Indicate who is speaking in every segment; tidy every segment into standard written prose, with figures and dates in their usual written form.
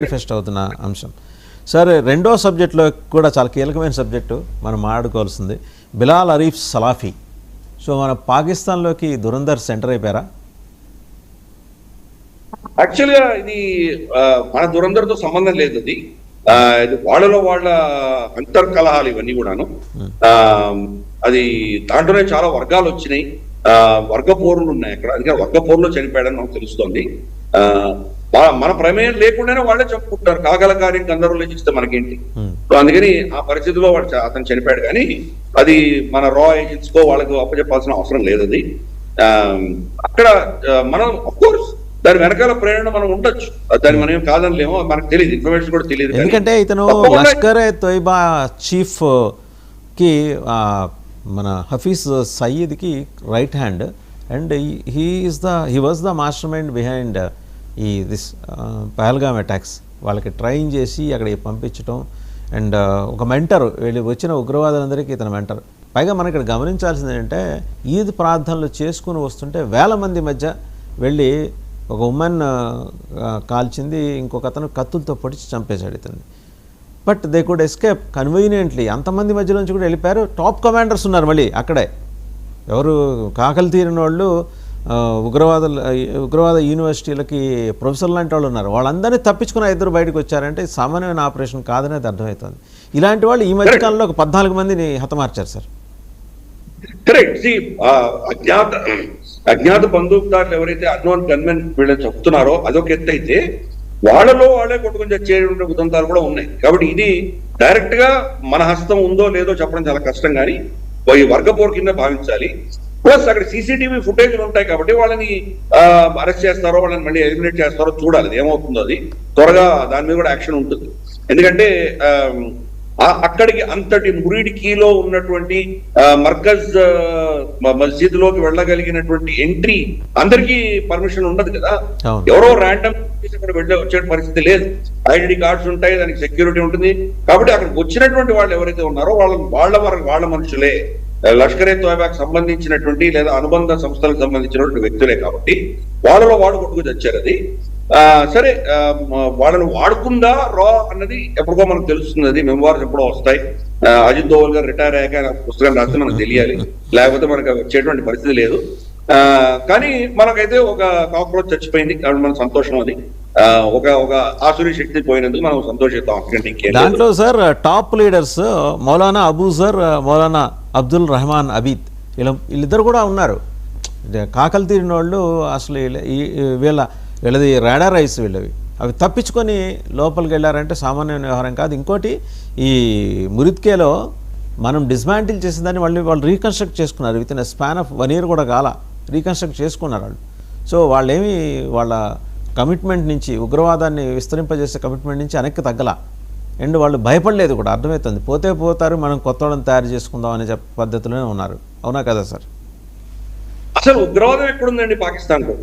Speaker 1: Manifest అవుతున్న అంశం. సరే, రెండో సబ్జెక్టులో కూడా చాలా కీలకమైన సబ్జెక్టు మనం మాట్లాడుకోవాల్సింది బిలాల్ అరీఫ్ సలాఫీ. సో మన పాకిస్తాన్లోకి దురంధర్ సెంటర్ అయిపోయారా?
Speaker 2: యాక్చువల్గా ఇది మన దురంధర్తో సంబంధం లేదు. అది వాళ్ళలో వాళ్ళ అంతర్కలహాలు ఇవన్నీ కూడాను. అది దాంట్లోనే చాలా వర్గాలు వచ్చినాయి, వర్గ పోరులు ఉన్నాయి అక్కడ. అందుకని వర్గ పోరులో చనిపోయాడని నాకు తెలుస్తోంది. మన ప్రమేయం లేకుండానే వాళ్ళే చెప్పుకుంటారు, కాగల కార్యం గంధర్వులు చేస్తే మనకేంటి. సో అందుకని ఆ పరిస్థితిలో అతను చనిపోయాడు. కానీ అది మన రా ఏజెంట్స్ కో వాళ్ళకు అప్పచెప్పాల్సిన అవసరం లేదు. అది అక్కడ మనం అఫ్కోర్స్ దాని వెనకాల ప్రేరణ మనం ఉండొచ్చు, దాన్ని మనం ఏం కాదనిలేమో, మనకు తెలియదు, ఇన్ఫర్మేషన్ కూడా తెలియదు.
Speaker 1: ఎందుకంటే ఇతను లష్కర్ ఎ తోయిబా చీఫ్ కి మన హఫీజ్ సయీద్కి right hand, and he was the master mind behind ఈ దిస్ పహల్గామ్ అటాక్స్. వాళ్ళకి ట్రైన్ చేసి అక్కడికి పంపించడం, అండ్ ఒక మెంటర్, వీళ్ళు వచ్చిన ఉగ్రవాదులందరికీ ఇతను మెంటర్. పైగా మనం ఇక్కడ గమనించాల్సింది ఏంటంటే ఈద్ ప్రార్థనలు చేసుకుని వస్తుంటే వేల మంది మధ్య వెళ్ళి ఒక ఉమెన్ కాల్చింది, ఇంకొక అతను కత్తులతో పొడిచి చంపేశాడు ఇతన్ని. But they could escape conveniently. అంతమంది మధ్యలో నుంచి కూడా వెళ్ళిపోయారు. టాప్ కమాండర్స్ ఉన్నారు మళ్ళీ అక్కడే, ఎవరు కాకలు తీరిన వాళ్ళు, ఉగ్రవాద యూనివర్సిటీలకి ప్రొఫెసర్ లాంటి వాళ్ళు ఉన్నారు. వాళ్ళందరినీ తప్పించుకున్న ఇద్దరు బయటకు వచ్చారంటే సామాన్యమైన ఆపరేషన్ కాదనేది అర్థమవుతుంది. ఇలాంటి వాళ్ళు ఈ మధ్యకాలంలో ఒక 14 మందిని హతమార్చారు సార్.
Speaker 2: కరెక్ట్. అజ్ఞాత బందూకుదారులు ఎవరైతే అన్నోన్ గన్మెన్ వీళ్ళని చెప్తున్నారో అదొక ఎత్తు అయితే, వాళ్ళలో వాళ్ళే కొట్టుకుని చచ్చే ఉదంతాలు కూడా ఉన్నాయి. కాబట్టి ఇది డైరెక్ట్ గా మన హస్తం ఉందో లేదో చెప్పడం చాలా కష్టం, కానీ ఈ వర్గపోరు కింద భావించాలి. ప్లస్ అక్కడ సీసీటీవీ ఫుటేజ్లు ఉంటాయి కాబట్టి వాళ్ళని అరెస్ట్ చేస్తారో, వాళ్ళని మళ్ళీ ఎలిమినేట్ చేస్తారో చూడాలి. ఏమవుతుందో అది త్వరగా దాని మీద కూడా యాక్షన్ ఉంటుంది. ఎందుకంటే అక్కడికి అంతటి మురిడికిలో ఉన్నటువంటి మర్కజ్ మస్జిద్ లోకి వెళ్ళగలిగినటువంటి ఎంట్రీ అందరికీ పర్మిషన్ ఉండదు కదా. ఎవరో ర్యాండమ్ వచ్చే పరిస్థితి లేదు. ఐడెంటిటీ కార్డ్స్ ఉంటాయి, దానికి సెక్యూరిటీ ఉంటుంది. కాబట్టి అక్కడికి వచ్చినటువంటి వాళ్ళు ఎవరైతే ఉన్నారో వాళ్ళ మనుషులే, లష్కర్ ఎ తోయిబాకి సంబంధించినటువంటి లేదా అనుబంధ సంస్థలకు సంబంధించినటువంటి వ్యక్తులే. కాబట్టి వాళ్ళలో వాడు కొట్టుకు తెచ్చారు. అది సరే, వాళ్ళని వాడుకుందా రా అన్నది ఎప్పటికో మనకు తెలుస్తుంది. అది మెమోర్స్ ఎప్పుడో వస్తాయి. అజిత్ దోవల్ గారు రిటైర్ అయ్యాక పుస్తకం రాస్తే మనకు తెలియాలి, లేకపోతే మనకు వచ్చేటువంటి పరిస్థితి లేదు. కానీ మనకైతే ఒక కాక్రోచ్ చచ్చిపోయింది కాబట్టి మన సంతోషం. అది ఒక ఆసురీ శక్తి పోయినందుకు మనం సంతోషిస్తాం.
Speaker 1: దాంట్లో sir top leaders Maulana Abuzar, Maulana Abdul Rehman Abid, వీళ్ళిద్దరు కూడా ఉన్నారు. కాకలు తీరిన వాళ్ళు. అసలు వీళ్ళది రాడార్ రైస్, వీళ్ళవి అవి తప్పించుకొని లోపలికి వెళ్ళారంటే సామాన్య వ్యవహారం కాదు. ఇంకోటి, ఈ మురిత్కేలో మనం డిస్మాంటిల్ చేసిన దాన్ని వాళ్ళు రీకన్స్ట్రక్ట్ చేసుకున్నారు. With in span of 1 year కూడా కాల రీకన్స్ట్రక్ట్ చేసుకున్నారు వాళ్ళు. సో వాళ్ళేమి వాళ్ళ కమిట్మెంట్ నుంచి, ఉగ్రవాదాన్ని విస్తరింపజేసే కమిట్మెంట్ నుంచి వెనక్కి తగ్గల. అండ్ వాళ్ళు భయపడలేదు కూడా. అర్థమవుతుంది, పోతే పోతారు, మనం కొత్త వాళ్ళని తయారు చేసుకుందాం అనే పద్ధతిలోనే ఉన్నారు. అవునా కదా సార్?
Speaker 2: అసలు ఉగ్రవాదం ఎక్కడుందండి పాకిస్తాన్లో?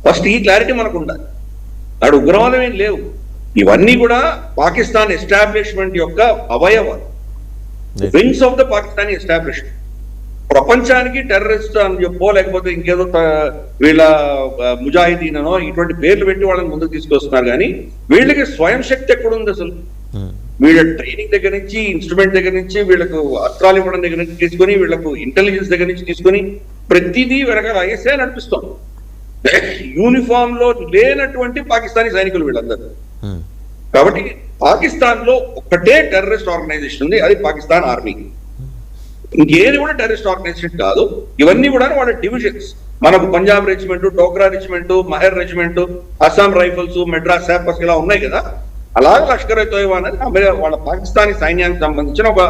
Speaker 2: ఫస్ట్ ఈ క్లారిటీ మనకు ఉండాలి. నాడు ఉగ్రవాదం ఏం లేవు. ఇవన్నీ కూడా పాకిస్తాన్ ఎస్టాబ్లిష్మెంట్ యొక్క అవయవాలు, wings of the Pakistani establishment. ప్రపంచానికి టెర్రరిస్ట్ అని చెప్పో, లేకపోతే ఇంకేదో వీళ్ళ ముజాహిదీనో ఇటువంటి పేర్లు పెట్టి వాళ్ళని ముందుకు తీసుకొస్తున్నారు. కానీ వీళ్ళకి స్వయం శక్తి ఎక్కడుంది అసలు? వీళ్ళ ట్రైనింగ్ దగ్గర నుంచి, ఇన్స్ట్రుమెంట్ దగ్గర నుంచి, వీళ్ళకు అస్త్రాలు ఇవ్వడం దగ్గర నుంచి తీసుకొని, వీళ్ళకు ఇంటెలిజెన్స్ దగ్గర నుంచి తీసుకొని ప్రతిదీ వెనకాల ఐఎస్ఐ నడిపిస్తాం. యూనిఫామ్ లో లేనటువంటి పాకిస్తానీ సైనికులు వీళ్ళందరూ. కాబట్టి పాకిస్తాన్ లో ఒకటే టెర్రరిస్ట్ ఆర్గనైజేషన్ ఉంది, అది పాకిస్తాన్ ఆర్మీ. ఇంకేది కూడా టెర్రరిస్ట్ ఆర్గనైజేషన్ కాదు. ఇవన్నీ కూడా వాళ్ళ డివిజన్స్. మనకు Punjab regiment, Dogra regiment, Mahar regiment, Assam rifles, Madras sappers ఇలా ఉన్నాయి కదా. అలాగే లష్కర్ ఎ తోయిబా అనేది వాళ్ళ పాకిస్తానీ సైన్యానికి సంబంధించిన ఒక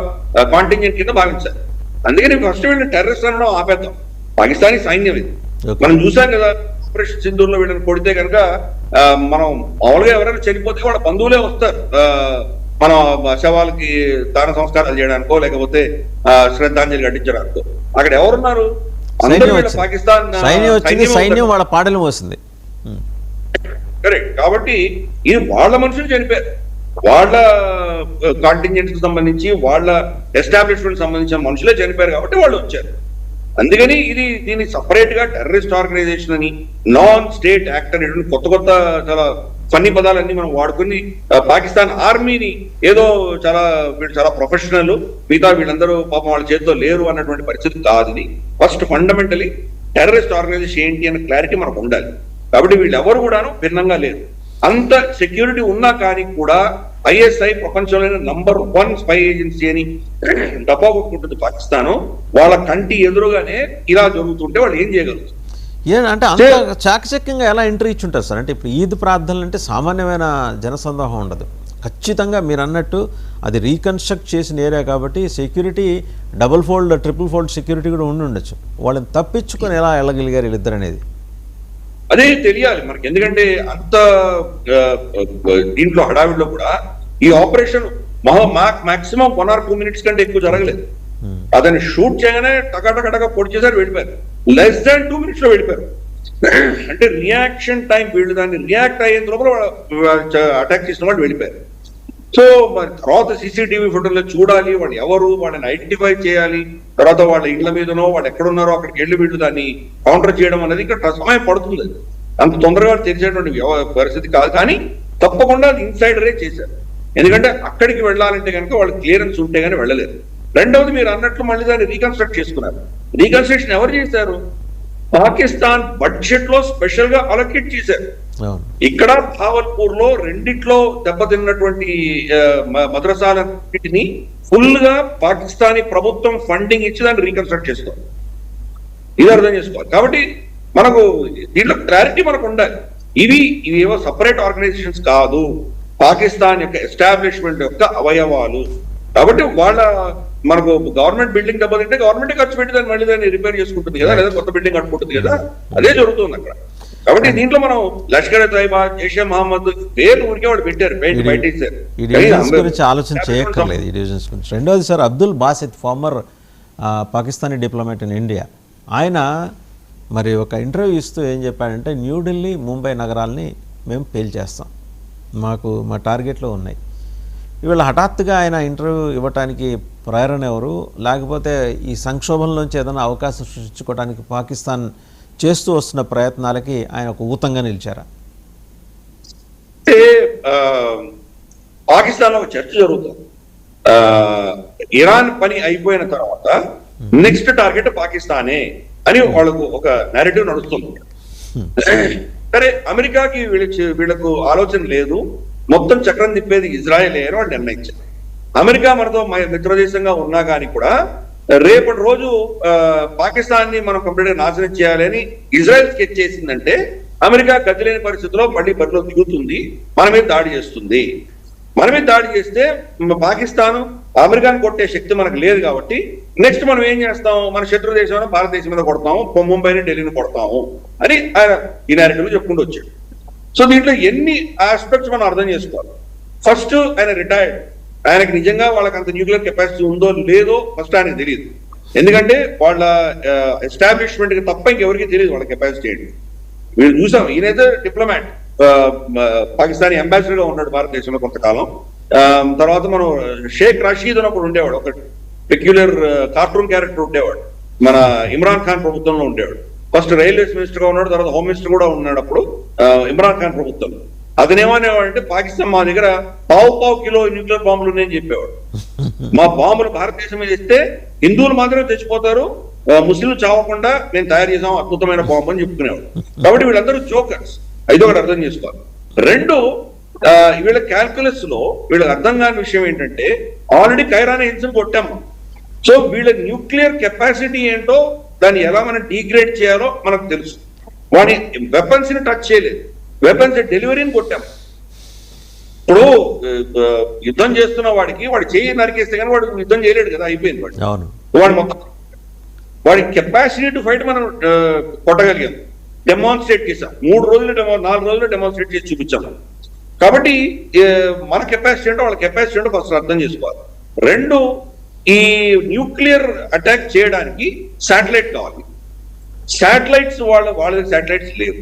Speaker 2: కాంటింజెంట్ కింద భావించారు. అందుకని ఫస్ట్ వీళ్ళు టెర్రరిస్ట్ అనడం ఆపేద్దాం. పాకిస్తానీ సైన్యం ఇది. మనం చూసాం కదా, ఆపరేషన్ సింధూర్లో వీళ్ళని కొడితే కనుక మనం మామూలుగా ఎవరైనా చనిపోతే వాళ్ళ బంధువులే వస్తారు మన శవాలకి దాన సంస్కారాలు చేయడానికో, లేకపోతే శ్రద్ధాంజలి ఘటించడానికో. అక్కడ ఎవరున్నారు? పాకిస్తాన్
Speaker 1: సైన్యం వాళ్ళ పాటలు మోసింది.
Speaker 2: కరెక్ట్. కాబట్టి ఇది వాళ్ళ మనుషులు చనిపోయారు, వాళ్ళ కాంటింజెంట్ కి సంబంధించి, వాళ్ళ ఎస్టాబ్లిష్మెంట్ సంబంధించిన మనుషులే చనిపోయారు. కాబట్టి వాళ్ళు వచ్చారు. అందుకని దీన్ని సపరేట్ గా టెర్రరిస్ట్ ఆర్గనైజేషన్ అని, నాన్ స్టేట్ యాక్టర్ కొత్త చాలా ఫన్నీ పదాలన్నీ మనం వాడుకుని పాకిస్తాన్ ఆర్మీని ఏదో వీళ్ళు చాలా ప్రొఫెషనల్, మిగతా వీళ్ళందరూ పాపం వాళ్ళ చేతిలో లేరు అన్నటువంటి పరిస్థితి కాదు. ఇది ఫస్ట్ ఫండమెంటలీ టెర్రరిస్ట్ ఆర్గనైజేషన్ ఏంటి అనే క్లారిటీ మనకు ఉండాలి. కాబట్టి వీళ్ళు ఎవరు కూడాను భిన్నంగా లేరు. అంత సెక్యూరిటీ ఉన్నా కానీ కూడా ఐఎస్ఐ ప్రపంచంలోనే #1 స్పై ఏజెన్సీ అని డబ్బా కొట్టుకుంటుంది పాకిస్తాన్. వాళ్ళ కంటి ఎదురుగానే ఇలా జరుగుతుంటే వాళ్ళు ఏం చేయగలుగుతారు?
Speaker 1: అంటే అంత చాకచక్యంగా ఎలా ఎంట్రీ ఇచ్చి ఉంటారు సార్? అంటే ఇప్పుడు ఈద్ ప్రార్థనలు అంటే సామాన్యమైన జనసందోహం ఉండదు. ఖచ్చితంగా మీరు అన్నట్టు అది రీకన్స్ట్రక్ట్ చేసిన ఏరియా కాబట్టి security double fold, triple fold security కూడా ఉండి ఉండొచ్చు. వాళ్ళని తప్పించుకొని ఎలా వెళ్ళగలిగారు వీళ్ళిద్దరు అనేది
Speaker 2: అదే తెలియాలి మనకి. ఎందుకంటే అంత దీంట్లో హడావిడిలో కూడా ఈ ఆపరేషన్ మాక్సిమం 1 or 2 minutes కంటే ఎక్కువ జరగలేదు. అతన్ని షూట్ చేయగానే టకాటక పొడి చేశారు, వెళ్ళిపోయారు. లెస్ దాన్ 2 minutes లో వెళ్ళిపోయారు. అంటే రియాక్షన్ టైం, వీళ్ళు దాన్ని రియాక్ట్ అయ్యేంత లోపల అటాక్ చేసిన వాళ్ళు వెళ్ళిపోయారు. సో మరి తర్వాత సీసీటీవీ ఫోటోలో చూడాలి, వాళ్ళు ఎవరు, వాళ్ళని ఐడెంటిఫై చేయాలి, తర్వాత వాళ్ళ ఇళ్ల మీదనో వాళ్ళు ఎక్కడున్నారో అక్కడికి వెళ్ళి వీళ్ళు దాన్ని కౌంటర్ చేయడం అనేది ఇంకా సమయం పడుతుంది. అంత తొందరగా తెలిసేటువంటి పరిస్థితి కాదు. కానీ తప్పకుండా అది ఇన్సైడరే చేశారు. ఎందుకంటే అక్కడికి వెళ్ళాలంటే కనుక వాళ్ళు క్లియరెన్స్ ఉంటే కానీ వెళ్ళలేదు. రెండవది మీరు అన్నట్లు మళ్ళీ దాన్ని రీకన్స్ట్రక్ట్ చేసుకున్నారు. రీకన్స్ట్రక్షన్ ఎవరు చేశారు? పాకిస్తాన్ బడ్జెట్ లో స్పెషల్ గా అలొకేట్ చేశారు. ఇక్కడ భావల్పూర్ లో రెండిట్లో దెబ్బతిన్నటువంటి మద్రసాలన్నింటినీ ఫుల్ గా పాకిస్తానీ ప్రభుత్వం ఫండింగ్ ఇచ్చి దాన్ని రీకన్స్ట్రక్ట్ చేస్తారు. ఇది అర్థం చేసుకోవాలి. కాబట్టి మనకు దీంట్లో క్లారిటీ మనకు ఉండాలి. ఇవి ఏవో సపరేట్ ఆర్గనైజేషన్స్ కాదు, పాకిస్తాన్ యొక్క ఎస్టాబ్లిష్మెంట్ యొక్క అవయవాలు. కాబట్టి మనకు గవర్నమెంట్ బిల్డింగ్ దెబ్బతింటే గవర్నమెంట్ ఖర్చు పెట్టి దాన్ని మళ్ళీ దాన్ని రిపేర్ చేసుకుంటుంది కదా, లేదా కొత్త బిల్డింగ్ కట్టుకుంటుంది కదా, అదే జరుగుతుంది అక్కడ. కాబట్టి దీంట్లో మనం లష్కర్ తోయిబా, జైషే మహమ్మద్ పేరు ఊరికే వాళ్ళు పెట్టారు,
Speaker 1: గురించి ఆలోచన చేయక్కర్లేదు ఈ డివిజన్స్ గురించి. రెండోది sir, Abdul Basit, former Pakistani diplomat in India, ఆయన మరి ఒక ఇంటర్వ్యూ ఇస్తూ ఏం చెప్పాడంటే, న్యూఢిల్లీ, ముంబై నగరాల్ని మేము పేల్చేస్తాం, మా టార్గెట్లో ఉన్నాయి. ఇవాళ హఠాత్తుగా ఆయన ఇంటర్వ్యూ ఇవ్వటానికి ప్రేరణ ఎవరు, లేకపోతే ఈ సంక్షోభంలోంచి ఏదైనా అవకాశం సృష్టించుకోవడానికి పాకిస్తాన్ చేస్తూ వస్తున్న ప్రయత్నాలకి ఆయన ఒక ఊతంగా నిలిచారా?
Speaker 2: పాకిస్తాన్ లో చర్చ జరుగుతుంది. ఇరాన్ పని అయిపోయిన తర్వాత నెక్స్ట్ టార్గెట్ పాకిస్తానే అని వాళ్ళకు ఒక నేరేటివ్ నడుస్తుంది. సరే, అమెరికాకి వీళ్ళకు ఆలోచన లేదు, మొత్తం చక్రం తిప్పేది ఇజ్రాయెల్ అని వాళ్ళు నిర్ణయించారు. అమెరికా మనతో మిత్రదేశంగా ఉన్నా కానీ కూడా రేపటి రోజు పాకిస్తాన్ ని మనం కంప్లీట్ గా నాశనం చేయాలి అని ఇజ్రాయెల్ స్కెచ్ చేసిందంటే అమెరికా గతి లేని పరిస్థితిలో మళ్ళీ బరిలో దిగుతుంది, మన మీద దాడి చేస్తుంది. మన మీద దాడి చేస్తే పాకిస్తాన్ అమెరికాను కొట్టే శక్తి మనకు లేదు. కాబట్టి నెక్స్ట్ మనం ఏం చేస్తాం, మన శత్రు దేశం భారతదేశం మీద కొడతాము, ముంబైని, ఢిల్లీని కొడతాము అని ఆయన ఈ నేరేటివ్ చెప్పుకుంటూ వచ్చాడు. సో దీంట్లో ఎన్ని ఆస్పెక్ట్స్ మనం అర్థం చేసుకోవాలి. ఫస్ట్, ఆయన రిటైర్డ్, ఆయనకి నిజంగా వాళ్ళకి అంత న్యూక్లియర్ కెపాసిటీ ఉందో లేదో ఫస్ట్ ఆయనకు తెలియదు. ఎందుకంటే వాళ్ళ ఎస్టాబ్లిష్మెంట్ కి తప్ప ఇంకెవరికి తెలియదు వాళ్ళ కెపాసిటీ ఏంటి. వీళ్ళు చూసాం, ఈయనైతే డిప్లొమాట్, పాకిస్తానీ అంబాసిడర్ గా ఉన్నాడు భారతదేశంలో కొంతకాలం. తర్వాత మనం షేక్ రషీద్ అని ఒకడు ఉండేవాడు, ఒక పెక్యులర్ కార్టూన్ క్యారెక్టర్ ఉండేవాడు, మన ఇమ్రాన్ ఖాన్ ప్రభుత్వంలో ఉండేవాడు. ఫస్ట్ రైల్వేస్ మినిస్టర్ గా ఉన్నాడు, తర్వాత హోమ్ మినిస్టర్ కూడా ఉన్నాడు అప్పుడు ఇమ్రాన్ ఖాన్ ప్రభుత్వం. అతనేమనేవాడంటే, పాకిస్తాన్ మా దగ్గర పావు కిలో న్యూక్లియర్ బాంబులు ఉన్నాయని చెప్పేవాడు. మా బాంబులు భారతదేశం మీద ఇస్తే హిందువులు మాత్రమే తెచ్చిపోతారు, ముస్లింలు చావకుండా మేము తయారు చేసాం అద్భుతమైన బాంబు అని చెప్పుకునేవాడు. కాబట్టి వీళ్ళందరూ జోకర్స్, ఇది ఒకటి అర్థం చేసుకోవాలి. రెండు, వీళ్ళ క్యాల్కులస్ లో వీళ్ళకి అర్థం కాని విషయం ఏంటంటే, ఆల్రెడీ కైరానా హింసను కొట్టాము. సో వీళ్ళ న్యూక్లియర్ కెపాసిటీ ఏంటో, దాన్ని ఎలా మనం డీగ్రేడ్ చేయాలో మనకు తెలుసు. వాడి వెపన్స్ ని టచ్ చేయలేదు, వెపన్స్ డెలివరీని కొట్టాం. ఇప్పుడు యుద్ధం చేస్తున్న వాడికి వాడు చేయి నరికేస్తే కానీ వాడు యుద్ధం చేయలేడు కదా, అయిపోయింది వాడు మొత్తం. వాడి కెపాసిటీ టు ఫైట్ మనం కొట్టగలిగాం, డెమాన్స్ట్రేట్ చేసాం. 4 రోజులు డెమాన్స్ట్రేట్ చేసి చూపించాం. కాబట్టి మన కెపాసిటీ ఏంటో వాళ్ళ కెపాసిటీ ఏంటో ఫస్ట్ అర్థం చేసుకోవాలి. రెండు, ఈ న్యూక్లియర్ అటాక్ చేయడానికి శాటిలైట్ కావాలి. శాటిలైట్స్ వాళ్ళ శాటిలైట్స్ లేవు.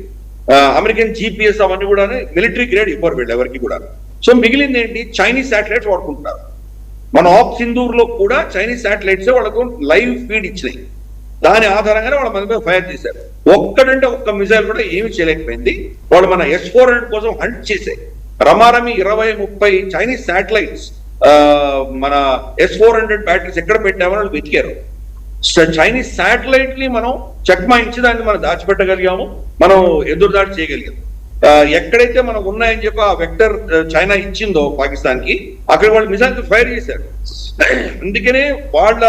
Speaker 2: అమెరికన్ GPS అవన్నీ కూడా మిలిటరీ గ్రేడ్ ఇవ్వరు వీళ్ళు ఎవరికి కూడా. సో మిగిలింది ఏంటి, చైనీస్ శాటిలైట్స్ వాడుకుంటున్నారు. మన ఆప్ సింధూర్ లో కూడా చైనీస్ శాటిలైట్స్ వాళ్ళకు లైవ్ ఫీడ్ ఇచ్చినాయి. దాని ఆధారంగానే వాళ్ళ మీద ఫైర్ చేశారు. ఒక్కడంటే ఒక్క మిసైల్ కూడా ఏమి చేయలేకపోయింది. వాళ్ళు మన S-400 కోసం హంట్ చేసే రమారమి 20-30 చైనీస్ శాటిలైట్స్ మన S-400 బ్యాటరీస్ ఎక్కడ పెట్టామని వాళ్ళు వెతికారు. చైనీస్ శాటిలైట్ ని మనం చెక్మాయించి దాన్ని మనం దాచిపెట్టగలిగాము, మనం ఎదురుదాడి చేయగలిగాము. ఎక్కడైతే మనం ఉన్నాయని చెప్పి ఆ వెక్టర్ చైనా ఇచ్చిందో పాకిస్తాన్ కి, అక్కడ వాళ్ళు మిసైల్ ఫైర్ చేశారు. అందుకనే వాళ్ళ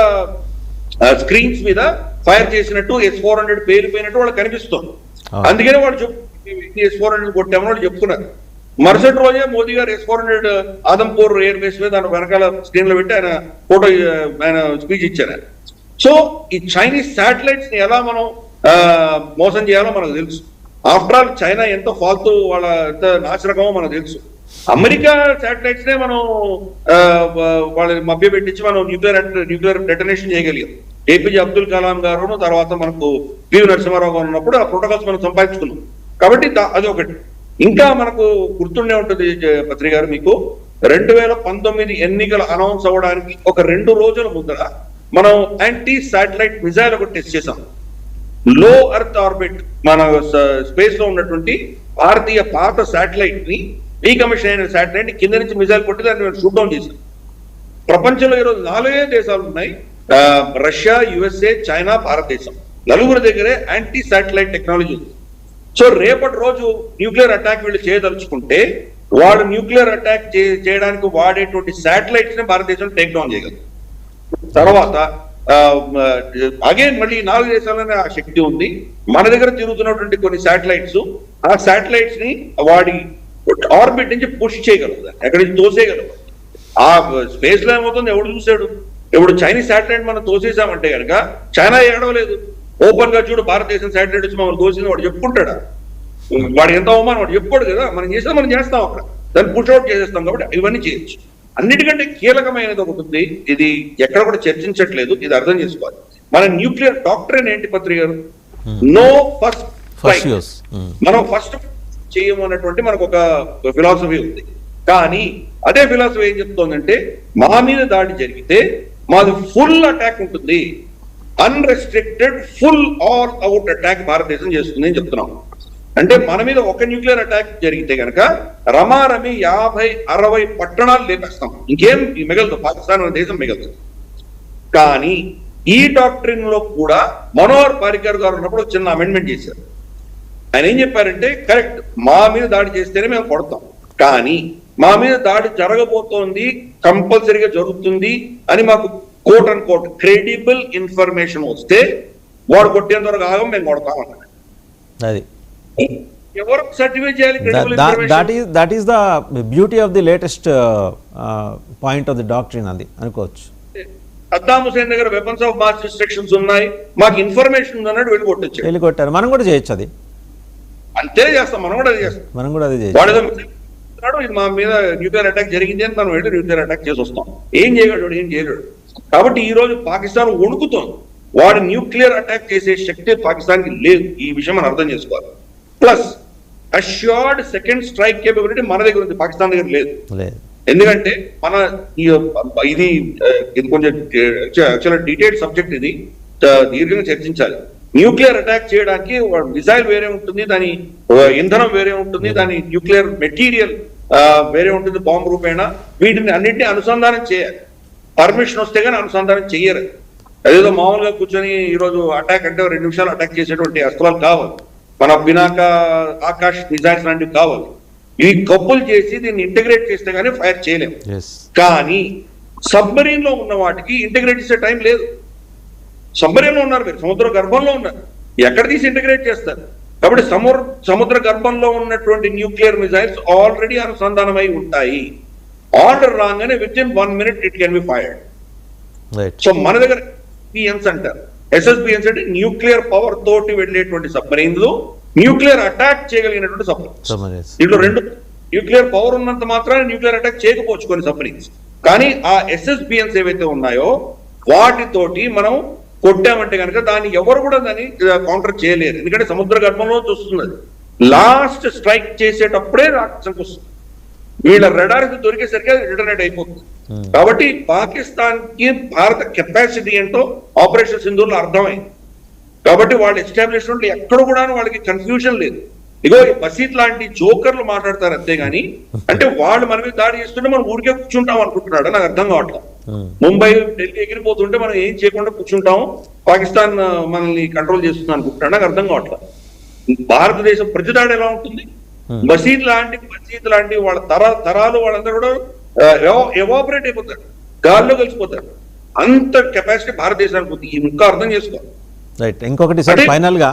Speaker 2: స్క్రీన్స్ మీద ఫైర్ చేసినట్టు S-400 పేలిపోయినట్టు వాళ్ళకి కనిపిస్తుంది. అందుకనే వాళ్ళు S-400 కొట్టామని వాళ్ళు చెప్తున్నారు. మరుసటి రోజే మోదీ గారు S-400 ఆదంపూర్ ఎయిర్ బేస్ మీద దాని వెనకాల స్క్రీన్ లో పెట్టి ఆయన ఫోటో, ఆయన స్పీచ్ ఇచ్చారు. సో ఈ చైనీస్ శాటిలైట్స్ ని ఎలా మనం మోసం చేయాలో మనకు తెలుసు. ఆఫ్టర్ ఆల్ చైనా ఎంత ఫాల్తూ, వాళ్ళ ఎంత నాశరకమో మనకు తెలుసు. అమెరికా శాటిలైట్స్ నే మనం వాళ్ళని మభ్య పెట్టించి మనం న్యూక్లియర్ డెటనేషన్ చేయగలిగాం. ఏపీజే అబ్దుల్ కలాం గారు, తర్వాత మనకు పివి నరసింహారావు గారు ఉన్నప్పుడు ఆ ప్రోటోకాల్స్ మనం సంపాదించుకున్నాం. కాబట్టి అది ఒకటి. ఇంకా మనకు గుర్తుండే ఉంటుంది పత్రి గారు, మీకు 2019 ఎన్నికలు అనౌన్స్ అవ్వడానికి ఒక 2 రోజుల ముందర మనం యాంటీ శాటిలైట్ మిసైల్ ఒకటి టెస్ట్ చేసాం. లో ఎర్త్ ఆర్బిట్ మన స్పేస్ లో ఉన్నటువంటి భారతీయ పాత శాటిలైట్ ని, డీకమిషన్ అయిన శాటిలైట్ ని కింద నుంచి మిసైల్ కొట్టి దాన్ని షూట్ డౌన్ చేశాం. ప్రపంచంలో ఈరోజు 4 దేశాలు ఉన్నాయి, రష్యా, USA, చైనా, భారతదేశం. 4 దగ్గరే యాంటీ శాటిలైట్ టెక్నాలజీ ఉంది. సో రేపటి రోజు న్యూక్లియర్ అటాక్ వీళ్ళు చేయదలుచుకుంటే వాడు న్యూక్లియర్ అటాక్ చేయడానికి వాడేటువంటి శాటిలైట్స్ ని భారతదేశం టేక్ డౌన్ చేయగలదు. తర్వాత అగైన్ మళ్ళీ 4 దేశాలనే ఆ శక్తి ఉంది. మన దగ్గర తిరుగుతున్నటువంటి కొన్ని శాటిలైట్స్, ఆ శాటిలైట్స్ ని వాడి ఆర్బిట్ నుంచి పుష్ చేయగలదు, ఎక్కడి నుంచి తోసేయగలదు. ఆ స్పేస్ లో ఏమవుతుంది ఎవడు చూసాడు? ఇప్పుడు చైనీస్ శాటిలైట్ మనం తోసేసామంటే కనుక చైనా ఏడవలేదు. ఓపెన్ గా చూడు, భారతదేశం శాటిలైట్ వచ్చి మమ్మల్ని తోసింది వాడు చెప్పుకుంటాడా? వాడు ఎంత అవమానం వాడు చెప్పుకోడు కదా. మనం చేస్తే మనం చేస్తాం, అక్కడ దాన్ని పుష్ అవుట్ చేసేస్తాం. కాబట్టి ఇవన్నీ చేయొచ్చు. అన్నిటికంటే కీలకమైనది ఒకటి ఉంది, ఇది ఎక్కడ కూడా చర్చించట్లేదు, ఇది అర్థం చేసుకోవాలి. మన న్యూక్లియర్ డాక్ట్రిన్ ఏంటి పత్రి గారు? No first strike. మనం ఫస్ట్ చేయమన్నటువంటి మనకు ఒక ఫిలాసఫీ ఉంది. కానీ అదే ఫిలాసఫీ ఏం చెప్తోందంటే, మా మీద దాడి జరిగితే మాది ఫుల్ అటాక్ ఉంటుంది, unrestricted full all out attack భారతదేశం చేస్తుంది అని చెప్తున్నాం. అంటే మన మీద ఒక న్యూక్లియర్ అటాక్ జరిగితే కనుక రమారమి 50-60 పట్టణాలు లేపేస్తాం, ఇంకేం మిగలదు, పాకిస్తాన్ అనే దేశం మిగలదు. కానీ ఈ డాక్ట్రిన్ లో కూడా మనోహర్ పారికర్ గారు ఉన్నప్పుడు చిన్న అమెండ్మెంట్ చేశారు. ఆయన ఏం చెప్పారంటే, కరెక్ట్, మా మీద దాడి చేస్తేనే మేము కొడతాం, కానీ మా మీద దాడి జరగబోతోంది, కంపల్సరీగా జరుగుతుంది అని మాకు quote and quote credible information వస్తే వాడు కొట్టేంత వరకు ఆగం, మేము కొడతాం అన్నాడు.
Speaker 1: అది
Speaker 2: ఎవరు సర్టిఫై చేయాలి?
Speaker 1: That is the beauty of the latest point of the doctrine అది అనుకోవచ్చు.
Speaker 2: సద్దాం హుసేన్ దగ్గర వెపన్స్ ఆఫ్ మాస్ డిస్ట్రక్షన్స్ ఉన్నాయి, మాకు ఇన్ఫర్మేషన్ ఉందన్నాడు, వెళ్ళి కొట్టొచ్చు,
Speaker 1: వెళ్ళి కొట్టారు. మనం కూడా చేయొచ్చు, అది
Speaker 2: అంతే చేస్తాం, మనం కూడా అది చేస్తాం.
Speaker 1: మనం కూడా అది చేయొచ్చు.
Speaker 2: వాడు ఇది మా మీద న్యూక్లియర్ అటాక్ జరిగింది అని మనం వెళ్ళి న్యూక్లియర్ అటాక్ చేసి వస్తాం. ఏం చేయగలడు? ఏం చేయలేడు. కాబట్టి ఈ రోజు పాకిస్తాన్ వణుకుతోంది. వాడు న్యూక్లియర్ అటాక్ చేసే శక్తి పాకిస్తాన్ కి లేదు. ఈ విషయం మనం అర్థం చేసుకోవాలి. Plus assured second strike capability మన దగ్గర ఉంది, పాకిస్తాన్ దగ్గర లేదు. ఎందుకంటే మన ఇది కొంచెం యాక్చువల్ డీటెయిల్డ్ సబ్జెక్ట్, ఇది దీర్ఘంగా చర్చించాలి. న్యూక్లియర్ అటాక్ చేయడానికి మిసైల్ వేరే ఉంటుంది, దాని ఇంధనం వేరే ఉంటుంది, దాని న్యూక్లియర్ మెటీరియల్ వేరే ఉంటుంది, బాంబు రూపేణ. వీటిని అన్నింటినీ అనుసంధానం చేయాలి. పర్మిషన్ వస్తే కానీ అనుసంధానం చెయ్యరు. అదేదో మామూలుగా కూర్చొని ఈరోజు అటాక్ అంటే 2 నిమిషాలు అటాక్ చేసేటువంటి అస్త్రాలు కావాలి, మన పినాక ఆకాష్ మిసైల్స్ లాంటివి కావాలి. ఇవి కప్పులు చేసి దీన్ని ఇంటిగ్రేట్ చేస్తే కానీ ఫైర్ చేయలేము. కానీ సబ్మరీన్ లో ఉన్న వాటికి ఇంటిగ్రేట్ చేసే టైం లేదు. సబ్మరీన్ లో ఉన్నారు, మీరు సముద్ర గర్భంలో ఉన్నారు, ఎక్కడ తీసి ఇంటిగ్రేట్ చేస్తారు? కాబట్టి సముద్ర గర్భంలో ఉన్నటువంటి న్యూక్లియర్ మిసైల్స్ ఆల్రెడీ అనుసంధానమై ఉంటాయి. ఆర్డర్ రాగానే with in 1 minute it can be fired. So మన దగ్గర SSBNs అంటారు. SSBNs అంటే న్యూక్లియర్ పవర్ తోటి వెళ్ళేటువంటి సబ్మరీన్లు, న్యూక్లియర్ అటాక్ చేయగలిగినటువంటి సబ్మరీన్స్. దీంట్లో 2 న్యూక్లియర్ పవర్ ఉన్నంత మాత్రాన్ని న్యూక్లియర్ అటాక్ చేయకపోవచ్చు కొన్ని సబ్మరీన్స్. కానీ ఆ SSBNs ఏవైతే ఉన్నాయో వాటితోటి మనం కొట్టామంటే కనుక దాన్ని ఎవరు కూడా దాన్ని కౌంటర్ చేయలేరు. ఎందుకంటే సముద్ర గర్భంలో చూస్తున్నది, లాస్ట్ స్ట్రైక్ చేసేటప్పుడే రాక్షసంకి వస్తుంది. వీళ్ళ రడార్కి దొరికేసరికి అది రిటర్నేట్ అయిపోతుంది. కాబట్టి పాకిస్తాన్ కి భారత కెపాసిటీ ఏంటో ఆపరేషన్ సింధూర్లో అర్థమైంది. కాబట్టి వాళ్ళ ఎస్టాబ్లిష్మెంట్ ఎక్కడ కూడా వాళ్ళకి కన్ఫ్యూజన్ లేదు. ఇగో ఈ మసీద్ లాంటి జోకర్లు మాట్లాడతారు అంతేగాని, అంటే వాళ్ళు మన మీద దాడి చేస్తుంటే మనం ఊరికే కూర్చుంటాం అనుకుంటున్నాడు, నాకు అర్థం కావట్లేదు. ముంబై ఢిల్లీ ఎగిరిపోతుంటే మనం ఏం చేయకుండా కూర్చుంటాం, పాకిస్తాన్ మనల్ని కంట్రోల్ చేస్తుంది అనుకుంటున్నాడు, నాకు అర్థం కావట్లేదు. భారతదేశం ప్రతిదాడి ఎలా ఉంటుంది? మసీద్ లాంటి వాళ్ళ తరాలు వాళ్ళందరూ కూడా ఎవాపరేట్ అయిపోతారు, గాల్లో కలిసిపోతారు. అంత కెపాసిటీ భారతదేశానికి ఉంది. ఇంకా అర్థం చేసుకోవాలి.
Speaker 1: రైట్. ఇంకొకటి సార్, ఫైనల్ గా